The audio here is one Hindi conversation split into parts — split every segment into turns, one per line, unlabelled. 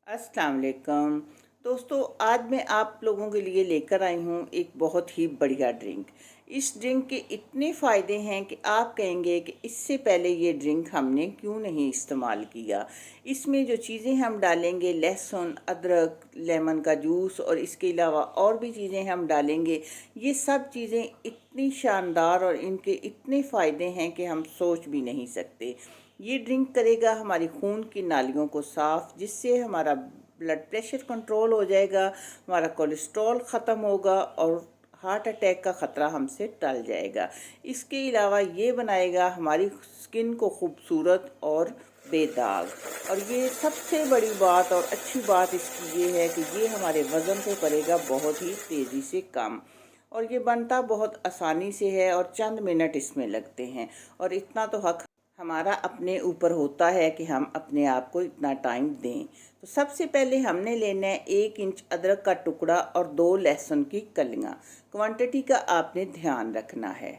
अस्सलाम वालेकुम दोस्तों। आज मैं आप लोगों के लिए लेकर आई हूँ एक बहुत ही बढ़िया ड्रिंक। इस ड्रिंक के इतने फ़ायदे हैं कि आप कहेंगे कि इससे पहले ये ड्रिंक हमने क्यों नहीं इस्तेमाल किया। इसमें जो चीज़ें हम डालेंगे, लहसुन, अदरक, लेमन का जूस और इसके अलावा और भी चीज़ें हम डालेंगे। ये सब चीज़ें इतनी शानदार और इनके इतने फ़ायदे हैं कि हम सोच भी नहीं सकते। ये ड्रिंक करेगा हमारी खून की नालियों को साफ़, जिससे हमारा ब्लड प्रेशर कंट्रोल हो जाएगा, हमारा कोलेस्ट्रॉल ख़त्म होगा और हार्ट अटैक का ख़तरा हमसे टल जाएगा। इसके अलावा ये बनाएगा हमारी स्किन को खूबसूरत और बेदाग। और ये सबसे बड़ी बात और अच्छी बात इसकी ये है कि ये हमारे वज़न को करेगा बहुत ही तेज़ी से कम। और ये बनता बहुत आसानी से है और चंद मिनट इसमें लगते हैं। और इतना तो हक हमारा अपने ऊपर होता है कि हम अपने आप को इतना टाइम दें। तो सबसे पहले हमने लेना है 1 इंच अदरक का टुकड़ा और 2 लहसुन की कलियां। क्वांटिटी का आपने ध्यान रखना है।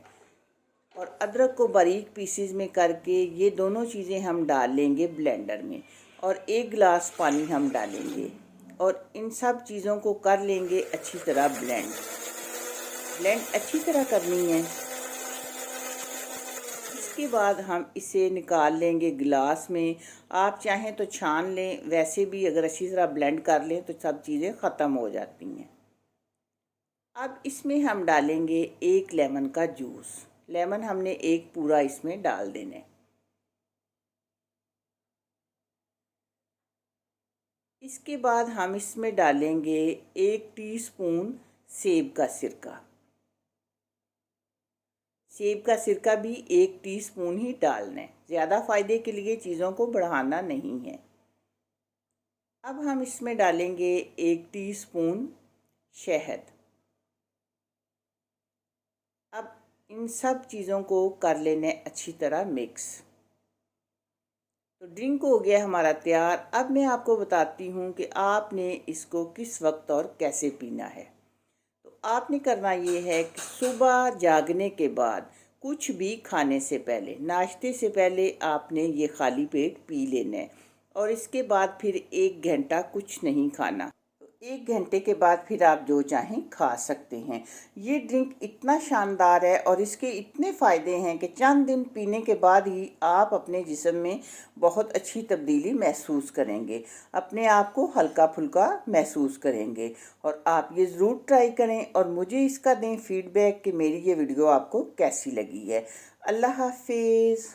और अदरक को बारीक पीसेस में करके ये दोनों चीज़ें हम डाल लेंगे ब्लेंडर में। और 1 गिलास पानी हम डालेंगे और इन सब चीज़ों को कर लेंगे अच्छी तरह ब्लेंड। ब्लेंड अच्छी तरह करनी है। इसके बाद हम इसे निकाल लेंगे गिलास में। आप चाहें तो छान लें, वैसे भी अगर अच्छी तरह ब्लेंड कर लें तो सब चीज़ें ख़त्म हो जाती हैं। अब इसमें हम डालेंगे 1 लेमन का जूस। लेमन हमने एक पूरा इसमें डाल देना है। इसके बाद हम इसमें डालेंगे 1 टीस्पून सेब का सिरका। सेब का सिरका भी 1 टीस्पून ही डालना है, ज़्यादा फ़ायदे के लिए चीज़ों को बढ़ाना नहीं है। अब हम इसमें डालेंगे 1 टीस्पून शहद। अब इन सब चीज़ों को कर लेने अच्छी तरह मिक्स। तो ड्रिंक हो गया हमारा तैयार। अब मैं आपको बताती हूँ कि आपने इसको किस वक्त और कैसे पीना है। तो आपने करना ये है कि सुबह जागने के बाद, कुछ भी खाने से पहले, नाश्ते से पहले आपने ये खाली पेट पी लेना है। और इसके बाद फिर 1 घंटा कुछ नहीं खाना। तो 1 घंटे के बाद फिर आप जो चाहें खा सकते हैं। ये ड्रिंक इतना शानदार है और इसके इतने फ़ायदे हैं कि चंद दिन पीने के बाद ही आप अपने जिस्म में बहुत अच्छी तब्दीली महसूस करेंगे, अपने आप को हल्का फुल्का महसूस करेंगे। और आप ये ज़रूर ट्राई करें और मुझे इसका दें फीडबैक कि मेरी ये वीडियो आपको कैसी लगी है। अल्लाह हाफिज़।